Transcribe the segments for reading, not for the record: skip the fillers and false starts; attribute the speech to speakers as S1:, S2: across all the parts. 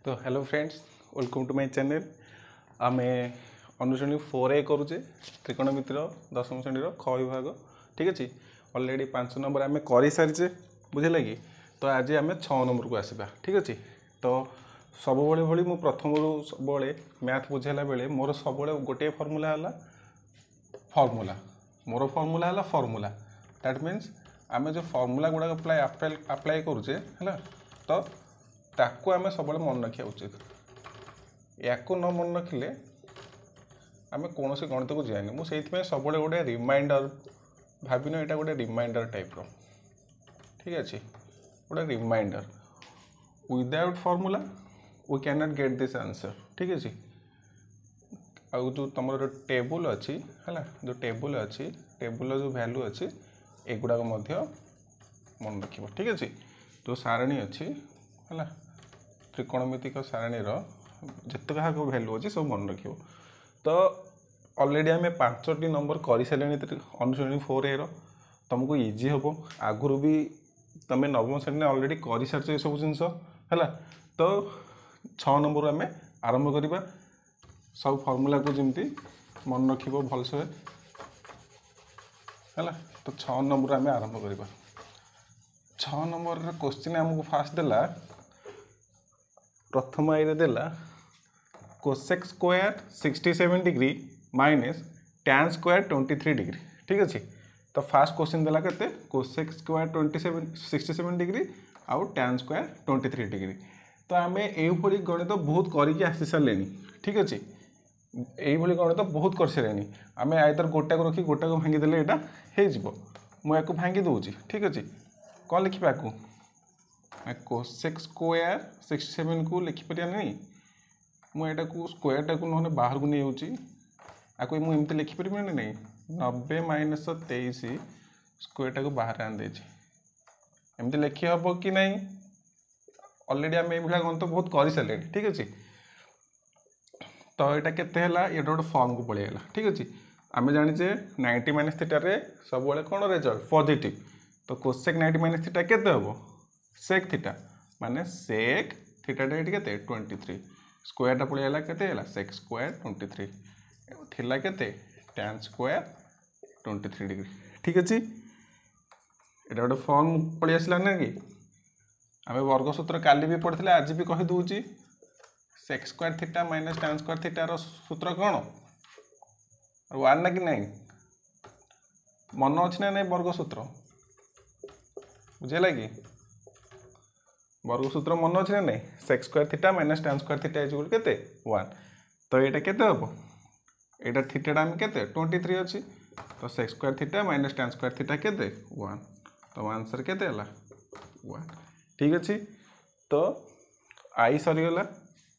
S1: तो hello friends, welcome to my channel. आम अनुश्रेणी 4A करुचे त्रिकोणमितिर दशम श्रेणी ख विभाग। ठीक अच्छे, अलरेडी 5 नंबर आम कर सारीचे बुझे कि। तो आज आम 6 नंबर को आसवा। ठीक अच्छे, तो सब भाई मुझे प्रथम सब मैथ बुझेला बेले मोर सब गोटे फर्मूला है मोर फर्मूला है फर्मूला। दैट मीन्स आम जो फर्मूला गुड़ा अप्लाई करुचे है तो ताकू आम सब मन रखा उचित। या न मन रखिले आम कौन सी गणित को जाए मुझे सब गोटे रिमाइंडर भाविन यहाँ गोटे रिमाइंडर टाइप रो। ठीक अच्छे, गोटे reminder without formula we can not get this answer. ठीक अच्छे, आउ जो तुम टेबुल अच्छी है जो टेबुल अच्छी टेबुल जो वैल्यू अच्छी एगुड़ाक मन रख। ठीक अच्छे, जो सारणी अच्छी है त्रिकोणमितिक सारणी जिते वैल्यू अच्छी सब मन रख। तो ऑलरेडी आम 5टी नंबर कर सारे अनुश्रेणी 4A तुमको इजी हम आगुरी भी तुम नवम श्रेणी अलरेडी कर सारी सब जिनस है। तो 6 नंबर आम आरंभ करवा सब फर्मूला को जमी मन रख भलसे है। तो 6 नंबर आम आरंभ करवा। 6 नंबर क्वेश्चन आमको फास्ट देला प्रथम आई देला cosec square 67 degree minus tan square 23 degree. ठीक अच्छे, तो फास्ट क्वेश्चन देला केते कोसेक स्क्वायर 67 डिग्री आउ टैन स्क्वायर 23 डिग्री। तो आम यही गणित बहुत करके आसी सारे। ठीक अच्छे, यही गणित बहुत कर सारे। आम आइदर गोटा को रखी गोटा को भांगीदे यहाँ मुझे भांगी दूसरी। ठीक अच्छे, कौन लिखा आपको कोसेक स्क्वायर 67 को लिखिपर नहीं मुझे स्क्वायर टाक ना बाहर को नहीं आपको मुझे लिखिपर ना नहीं 90 माइनस 23 स्क्वायर टाक बाहर आनी एमती लिखी हम कि नहीं। अलरेडी आम ये गणित बहुत कर सारे। ठीक अच्छे, तो यहाँ के गोटे फॉर्म को पलैगला। ठीक अच्छे, आम जाचे 90 माइनस थीटा सब कौन रिजल्ट पॉजिटिव। तो कोसेक 90 माइनस थीटा केते हम सेक थीटा माने सेक थीटा के 23 स्क्वायर पलैगला के सेक स्क्वायर 23 थिला के टैन स्क्वायर 23 डिग्री। ठीक अच्छे, ये गोटे फॉर्म पलि आसला ना कि आम वर्ग सूत्र काली भी पढ़ते आज भी कहीदे sec square theta minus tan square थीटार सूत्र कौन 1 ना कि नहीं मन अच्छी ना नहीं वर्ग सूत्र बुझेगा कि वर्ग सूत्र मन अच्छे ना नहीं sec square theta minus tan square theta is के 1। तो यहाँ के हम यहाँ थीटा आम के 23 अच्छी तो sec square theta minus tan square theta के 1। तो आंसर के 1। ठीक अच्छे, तो आई सरीगला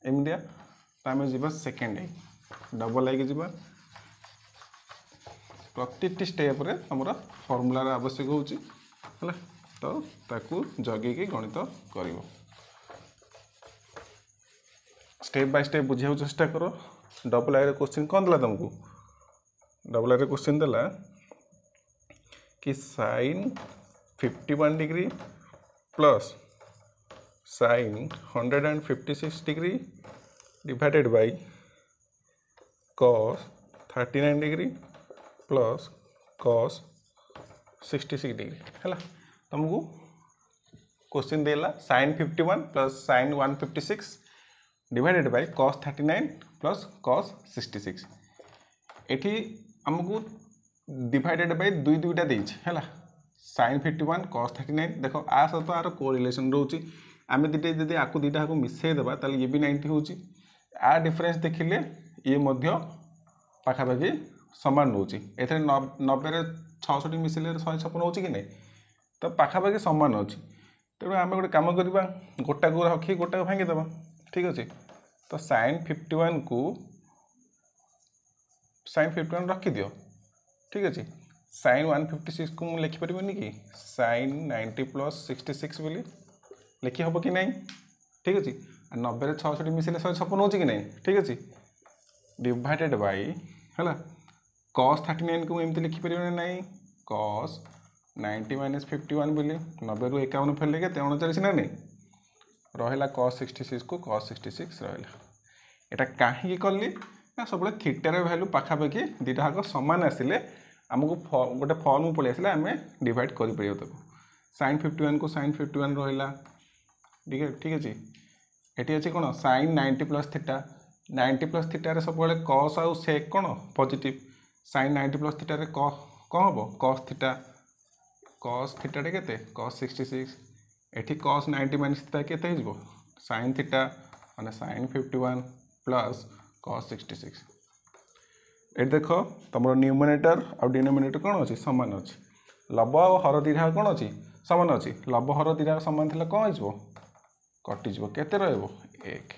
S1: एमतिया। तो आम जा सेकेंड आई डबल आई जा प्रति स्टेप रे हमर फॉर्मूलार आवश्यक होची है। तो ताकू जगिकी गणित कर स्टेप बाय स्टेप बुझा चेष्टा करो। डबल आई क्वेश्चन कौन देला तुमको डबल आई क्वेश्चन देला कि sine 51 degree plus sine 156 degree divided by cos 39 degree plus cos 66 degree है। तुमको क्वेश्चन देला sine 51 plus sine 156 divided by cos 39 plus cos 66। एठी हमको डिवाइडेड बाय दुईटा है साइन 51 कॉस 39। देखो आ सहित आर कोरिलेशन रोचे आम दीटे आपको दुईटा को मिसई देवा ताले ये भी 90 होची आ डिफरेंस देखिले ये मध्य पाखापाखि समान रोचे। एथे 90 66 मिसले 156 होची कि नहीं तो पाखापाखि समान अच्छी। तेणु आम गोटे कम करवा गोटा को रखी गोटा को भांगीदेवा। ठीक अच्छे, तो साइन 51 को साइन 51 रखीदि। ठीक अच्छे, साइन 156 को मुझे लिखिपारे कि साइन 90 प्लस 66 बोली लिखी हम कि नहीं। ठीक अच्छे, 90 66 मिसले 156 होची कि नहीं। ठीक अच्छे, डिवाइडेड बाय है कॉस 39 को मुझे लिखिपारे नहीं कॉस 90 माइनस 51 बोली 90 रू 51 फेले के 39 ना नहीं रहा cos 66 को cos 66 रहा एटा कहीं कली ना सब थीटार भैल्यू पाखापाखि दुटा हाक सामान आसिले आमको गोटे फॉर्म पलि आसिले आम डिवाइड कर sin 51 को sin 51 रहा ठीक अच्छे ये अच्छे कौन sin 90 प्लस थीटा 90 प्लस थीटार सब cos आउ sec कौन पॉजिटिव sin 90 प्लस थीटार कौन हम cos थीटा के cos 66 एठी cos 90 माइनस थीटा केते हो sin थीटा माने sin 51 प्लस cos 66 ये देख तुम न्यूमरेटर और डिनोमिनेटर कौन अच्छी सामान अच्छी लब और हर दीर्घ कौन अच्छी सामान अच्छी लब हर दीर्घ सामान थी कौन हो कटिज केते एक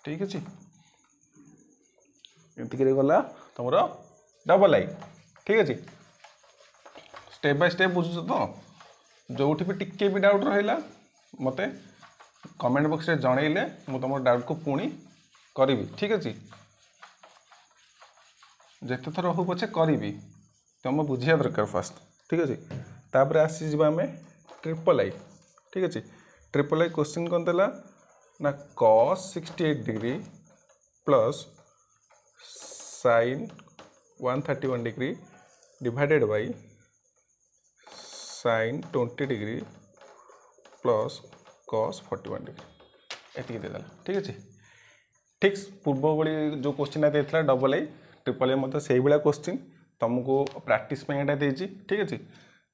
S1: ठीक अच्छे ये गला तुम डबल आई ठीक अच्छे स्टेप बाय स्टेप बुझुच तो जो भी टिके भी डाउट रहा मत कमेंट बॉक्स रे जनइले मु तुम डाउट को पुणी करी ठीक अच्छे जिते थर हो पछे करी तुम बुझिया दरकार फास्ट ठीक अच्छे तापर आसी आम ट्रिपल आई ठीक अच्छे ट्रिपल आई क्वेश्चन कौन देला ना cos 68 degree plus sin 131 degree divided bye sin 20 degree plus cos 41 degree ये देदेला ठीक अच्छे ठीक पूर्व बड़ी जो क्वेश्चन देता डबल आई ट्रिपल आई मतलब से भाया क्वेश्चन तुमको प्रैक्टिस यहाँ देती ठीक अच्छे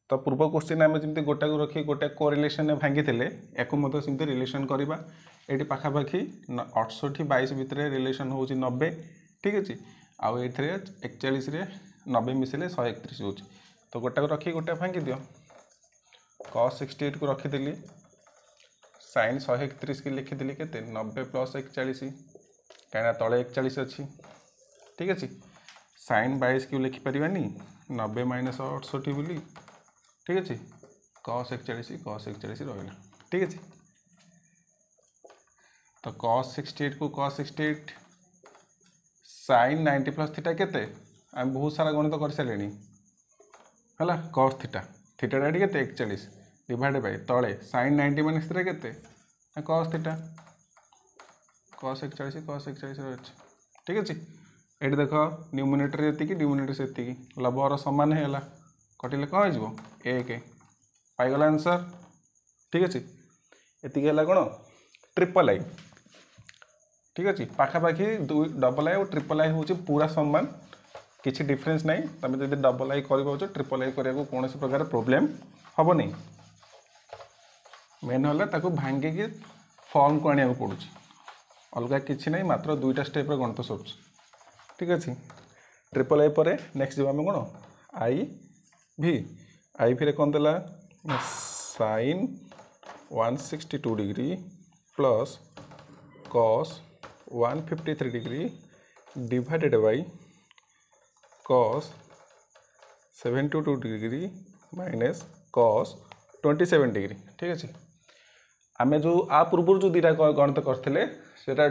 S1: तो पूर्व क्वेश्चन आम जमी गोटा को रखी गोटे कोरिलेशन भांगी थे या सेमती रिलेशन करवा ये पाखापाखि 68 22 भितर रिलेशन हूँ 90 ठीक अच्छे आउ ये 41 90 मिसेले 131 हो तो गोटा को रखी गोटा भांगी दियो cos 68 को रखीदी sin 131 की लिखीदी के 90 प्लस 41 कहीं तले 41 अच्छी ठीक अच्छे sin 22 क्यों लिखिपारानी 90 माइनस 68 बोली ठीक अच्छे cos 41 रहा ठीक अच्छे तो cos 68 को cos 68 sin 90 प्लस थीटा केते आम बहुत सारा गणित कर सारे है cos थीटा थीटा ये के 41 डिवाइड बाय तले sin 90 माइनस थीटा केते cos थीटा cos 41 रही ठीक अच्छे ये देख न्यूमिनेटर जी डिनोमिनेटर से लबर सामान है कटिले कौन हो एक पाईगला आंसर ठीक अच्छे ये कौन ट्रिपल आई ठीक अच्छे पाखापाखि डबल आई और ट्रिपल आई हूँ पूरा सामान किसी डिफरेंस ना तुम जब डबल आई कर ट्रिपल आई करने को कौन प्रकार प्रोब्लेम हम नहीं मेन है भांगिकी फॉर्म को आने पड़ू अलग किसी ना मात्र दुईटा स्टेप गणित सर ठीक अच्छे ट्रिपल आई पर नेक्स्ट जब आम कौन आई भी कौन देला sin 162 degree plus cos 153 degree divided bye cos 72 degree minus cos 27 degree ठीक अच्छे आम जो आ पूर्व जो दीटा गणित करते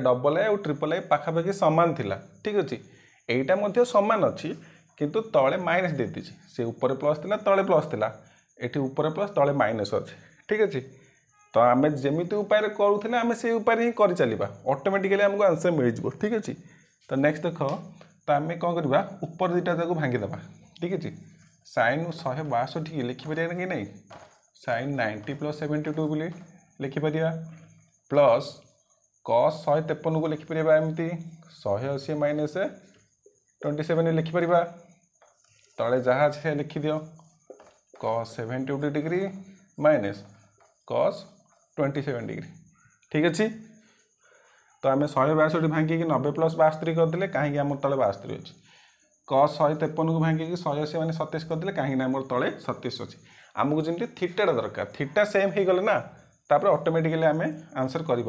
S1: डबल आई और ट्रिपल आई पाखापाखि सामान थिला ठीक अच्छे यहीटा सामान अच्छी किंतु तले माइनस दे दीजिए से ऊपर प्लस थिला तले प्लस थिला एठी ऊपर प्लस तले माइनस अच्छे ठीक अच्छे तो आम जमी उपाय करूँ आम से उपाय ही कर चलवा ऑटोमेटिकली आमको आंसर मिल जाए ठीक अच्छे तो नेक्स्ट देख तो आम कौन करवा ऊपर दुटा जाक भांगीदे ठीक अच्छे sin 162 लिखिपर कि नहीं sin 90 प्लस 72 बोली लिखिपर प्लस cos 153 को लिखिपर एमती 180 माइनस 27 लिखिपर तले जहाँ अच्छे लिखि दियो cos 72 degree minus cos 27 degree ठीक अच्छे तो आम 162 भांगिकी 90 प्लस 72 करदे कहीं आम तले 72 अच्छी cos 153 को भांगिकी 180 माने 27 करदे कहीं आम तले 27 अच्छी आमको जमी थीटाटा दरकार थीटा सेम हो गले ना तापर ऑटोमेटिकली आम आंसर कर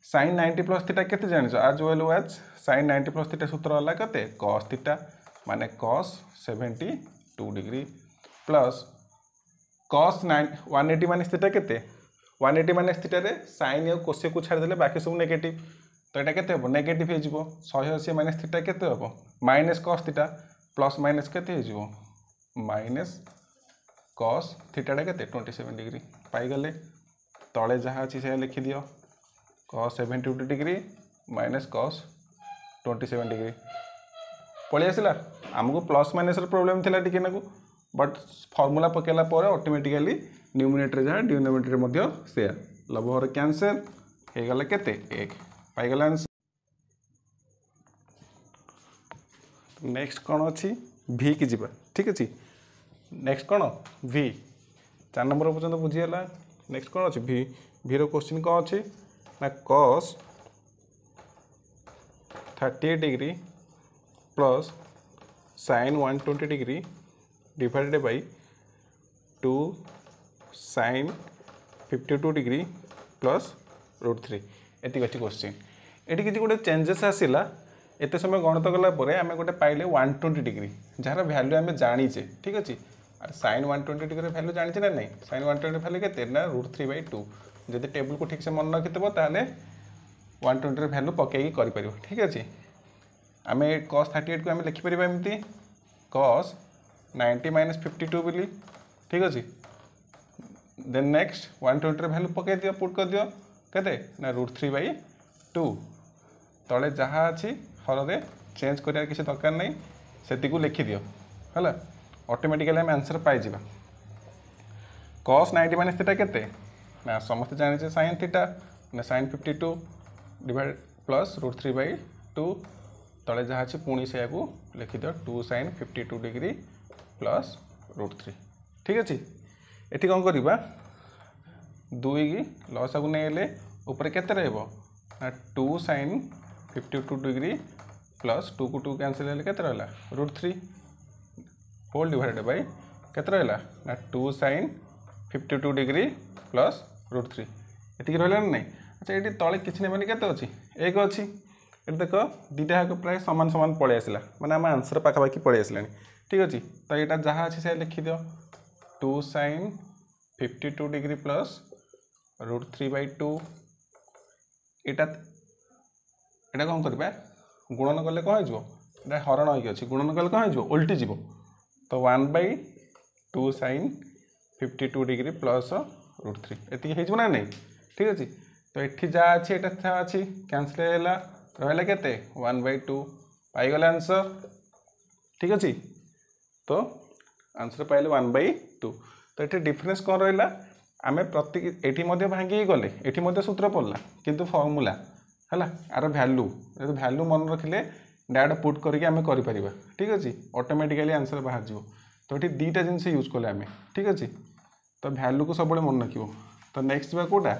S1: sin 90 प्लस थीटा केते जानिछ आज well as sin 90 plus theta सूत्र वाला केते cos थीटा माने cos 72 degree plus cos 180 minus theta केते 180 माइनस थीटा रे sin और cos को छाड़ देले बाकी सब नेगेटिव तो यहाँ केते हम नेगेटिव हो 180 माइनस थीटा केते हम minus cos theta plus minus केते हो माइनस cos थीटाटा केते 27 डिग्री पाईगले तले जहाँ अच्छी से लिखि दियो cos 72 degree minus cos 27 degree पलि आसला आमको प्लस माइनस प्रोब्लेम थिला टिके नाकू बट फॉर्मूला पकेला पर ऑटोमेटिकली न्यूमिनेटर जहाँ डिनोमिनेटर सेया लभर कैंसल हो गला केते 1 पाइगला आंसर। नेक्स्ट कौन अच्छी v की जीवा ठीक अच्छे नेक्स्ट कौन v 4 नंबर पर्यटन बुझीगला। नेक्स्ट कौन अच्छी v रो क्वेश्चन कौन अच्छी ना cos 38 degree plus sin 120 degree divided bye 2 sin 52 degree plus √3 एति अच्छी क्वेश्चन ये किसी गोटे चेंजेस आसला एत समय गणित गलापर आम गोटे पाइले 120 डिग्री जार भैल्यू आम जाचे ठीक अच्छे sin 120 डिग्री भैल्यू जाचे ना नहीं sin 120 भैल्यू के √3/2 जब टेबल को ठीक से मन रखिथब ताले 120 भैल्यू पकईकी कर ठीक अच्छे आम cos 38 को आम लिखिपर एमती cos 90 - 52 बोली ठीक अच्छे देन नेक्स्ट 120 भैल्यू पकई दियो पुट कर दियो केते ना √3/2 तले जहाँ अच्छी हर चेंज करार किसी दरकार नहीं से लिखि दियो है ऑटोमेटिकली आम आंसर पाइबा। cos 90 - थीटा केते ना समस्त जाने sin थीटा ना sin 52 डिवाइड प्लस √3/2 तले जहाँ अच्छी पुणी से लिखि दियो 2 sin 52 डिग्री प्लस √3 ठीक अच्छे ये कौन करवा 2 की लस को नहीं ऊपर केते रहबो ना 2 sin 52 डिग्री प्लस 2 को 2 कैंसिल हेल्ले केते रहला √3 होल डिवाइडेड बाय केते रहला ना 2 sin 52 डिग्री प्लस √3 एति रहला नहीं। अच्छा ये तले किछि नहीं माने केते अछि 1 अछि ये देख दीटा हाक प्राय समान समान पळे आसला माने आम आंसर पाखापाखि पळे आसलानी ठीक अच्छे तो यहाँ जहाँ अच्छे से लिखि दियो 2 sin 52 डिग्री प्लस √3/2 यहाँ कौन करवा गुणन कले कौन हो हरण होगी गुणन कले कौन हो उल्टी जीव तो 1/2 sin 52 डिग्री प्लस √3 ये हो ना नहीं ठीक अच्छे तो ये जहाँ अच्छी यहाँ अच्छी कैंसल रहा के 1/2 पाइगला आंसर ठीक अच्छे तो आंसर पाइले 1/2 तो ये डिफरेन्स कौन रहा आम प्रति ये भांगी गले ये सूत्र पड़ला किंतु फॉर्मूला है आर भैल्यू भैल्यू मन रखिले डायरेक्ट पुट करके आम कर ठीक अच्छे ऑटोमेटिकली आंसर बाहर जाव तो ये दीटा जिन यूज कले आम ठीक अच्छे तो भैल्यू को सब मन रख तो नेक्स्ट जा कौटा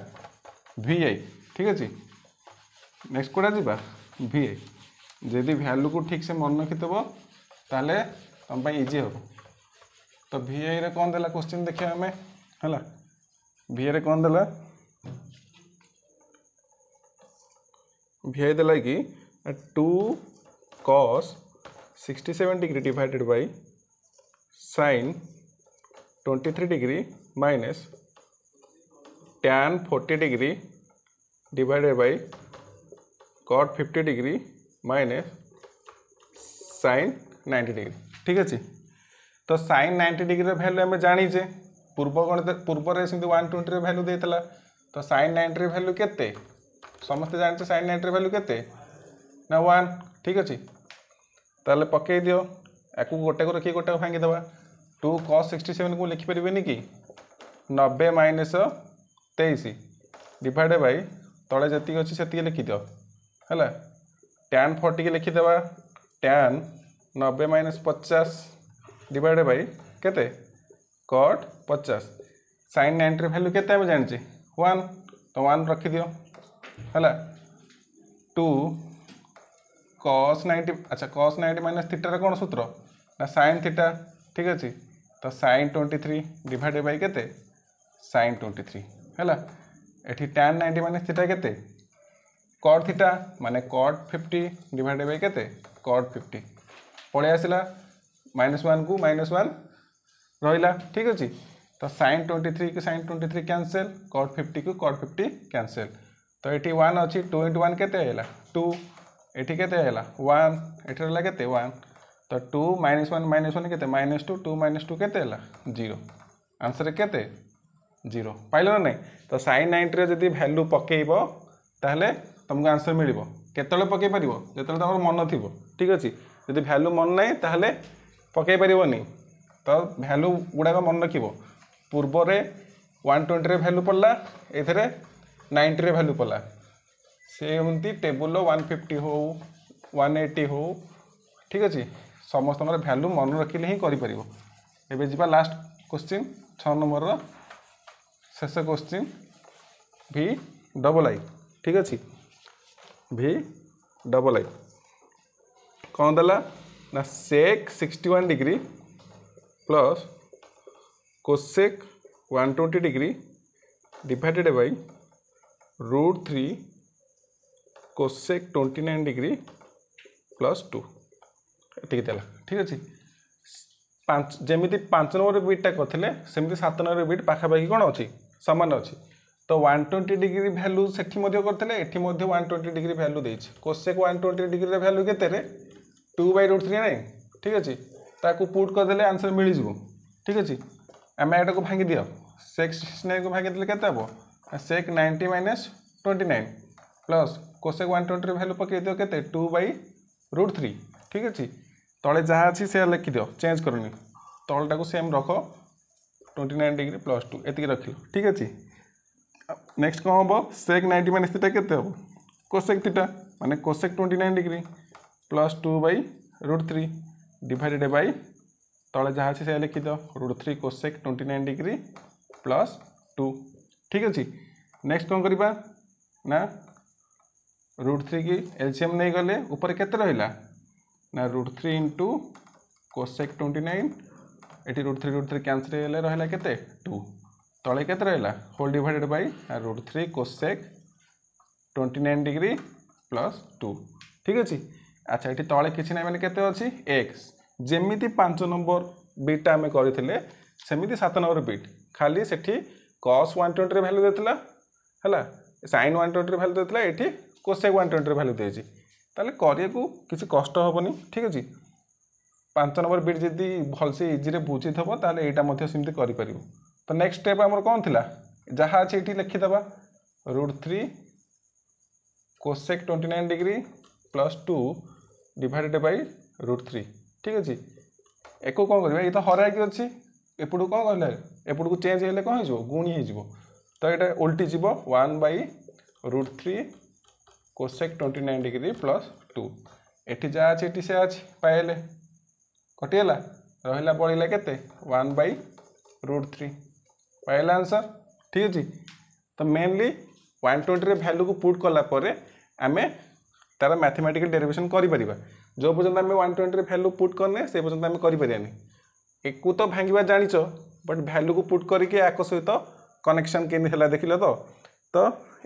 S1: VI ठीक अच्छे नेक्स्ट कौटा जा VI जदि भैल्यू को ठीक से मन रखिथब ताले तुम इजी हम तो VI रे कौन देला क्वेश्चन देखिए आम है VI रे कौन देला VI देला कि 2 cos 67 degree divided bye sin 23 degree minus tan 40 degree divided bye cot 50 degree minus sin 90 degree ठीक अच्छे तो sin 90 डिग्री भैल्यू आम जाचे पूर्व गणित पूर्व 120 भैल्यू देता तो sin 90 भैल्यू केते समस्त जानते sin 90 भैल्यू केते ना 1 ठीक अच्छे ताले पकई दियो या गोटे को रखिए गोटे भांगी दबा 2 cos 67 को लिखिपर कि 90 - 23 डिवाइड बाय तले जी अच्छी से लिखि दियो है tan 40 के लिखिदेवा tan 90 - 50 डिवाइड बाय केते cot 50 sin 90 भैल्यू केते हम जानिचे 1 तो 1 रखि दियो है 2 cos 90 अच्छा cos 90 - थीटा कौन सूत्र ना sin थीटा ठीक अच्छे तो sin 23 डिवाइड बाय केते sin 23 है एठी tan 90 - थीटा केते cot थीटा माने cot 50 डिवाइड बाय केते cot 50 पड़े आसला -1 को -1 रहा ठीक अच्छे तो sin 23 को sin 23 कैंसल cot 50 को cot 50 कैंसल तो ये 1 अच्छी 2 × 1 केते 2 ये केते 1 ये रहा केते 1 तो 2 - 1 - 1 केते -2 2 - 2 केते 0 आंसर केते 0 पाइल ना नहीं तो sin 90 जदि भैल्यू पकेब ताहले तुमको आंसर मिल केतले पकई पार जो तुम मन थी ठीक अच्छे जब भैल्यू मन ना ताहले पकई पारनी तो भैल्यू गुड़ाक मन रख पूर्व 120 भैल्यू पड़ा ये 90 भैल्यू पड़ा से एमती टेबुल 150 हो 180 हो ठीक अच्छे समस्त भैल्यू मन रखिले ही करें। एबे जी लास्ट क्वेश्चन 6 नंबर शेष क्वेश्चन V डबल आई ठीक अच्छे V डबल आई कौन देला ना सेक 61 degree plus cosec 120 degree divided by √3 cosec 29 degree plus 2 ठीक देला ठीक अच्छे जमी 5 नंबर बिटा करते सेमती 7 नंबर बिट पाखापाखि कौन अच्छी सामान अच्छी तो 120 डिग्री भैल्यू से करते एटी 120 डिग्री भैल्यू देछि कोसेक 120 डिग्री भैल्यू केते 2/√3 ना ठीक अच्छे ताकू पुट करदे आंसर मिल जाव ठीक अच्छे आम एटा को भांगी दियो सेक 69 को भांगी देले केते हबो सेक 90 माइनस 29 प्लस कोसेक 120 भैल्यू पकई दियो केते 2/√3 ठीक अच्छे तले जहाँ अच्छी से लिखि दियो चेंज करनी तलटा को सेम रख 29 डिग्री प्लस 2 एति रख ठीक अच्छे नेक्स्ट कौन हम सेक 90 माइनस थीटा केते हम कोसेक थीटा माने cosec 29 degree plus 2/√3 divided by तले जहाँ अच्छे से लिखि दियो √3 कोसेक 29 डिग्री प्लस 2 ठीक अच्छे नेक्स्ट कौन करवा ना √3 की एलसीएम नहीं गले ऊपर केते रहिला ना √3 इंटू कोसेक 29 एटी √3 कैंसल रहा केते 2 तले केते रहा whole divided by √3 cosec 29 degree plus 2 ठीक अच्छे अच्छा ये तले किसी ना मैंने केते अच्छी एक्स जेमिति 5 नंबर बिटा आम करते सेमती 7 नंबर बिट खाली से cos 120 भैल्यू देता है sin 120 भैल्यू देता ये कोसेक 120 भैल्यू देती ताले करिया किसी कष्ट हेनी ठीक अच्छे 5 नंबर बिट जदि भलसे इजी बुझी थब ताले यहाँ सेमती कर तो नेक्स्ट स्टेप आमर कौन थी जहाँ अच्छे ये लिखिदे √3 cosec 29 degree plus 2 divided by √3 ठीक अच्छे एक कौन कर ये तो हराई अच्छी एपटू कौन कहला एपट को चेंज हेल्ले कौन हो गुणी हो तो ये उल्टी जीव 1/√3 कोसेक 29 डिग्री प्लस 2 एटी जहाँ अच्छे से अच्छे पाइले कटिगला रहा बढ़ला केते 1/√3 पाइला आंसर ठीक अच्छे तो मेनली 120 भैल्यू को पुट कलापर आम तार मैथमेटिकल डेरिवेशन करें जो पर्यटन आम 120 भैल्यू पुट करने से पर्यटन आम करें एक तो भांगा जाच बट भैल्यू को पुट करके आक सहित कनेक्शन के देखिल तो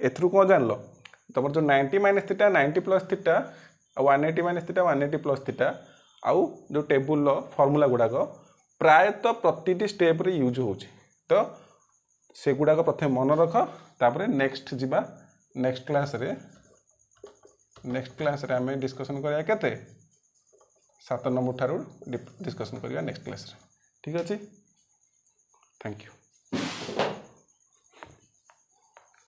S1: एथरू कौन जान तुम जो 90 minus theta 90 plus theta 180 minus theta 180 plus theta आउ जो टेबुल फर्मूला गुड़ाक प्रायतः प्रति स्टेप रे यूज हो तो से गुड़ाक प्रथम मन रख तापर नेक्स्ट जीवा नेक्स्ट क्लास रे आम डिस्कसन करिया केते 7 नंबर ठारू डिस्कसन करिया नेक्स्ट क्लास रे ठीक अच्छे थैंक यू।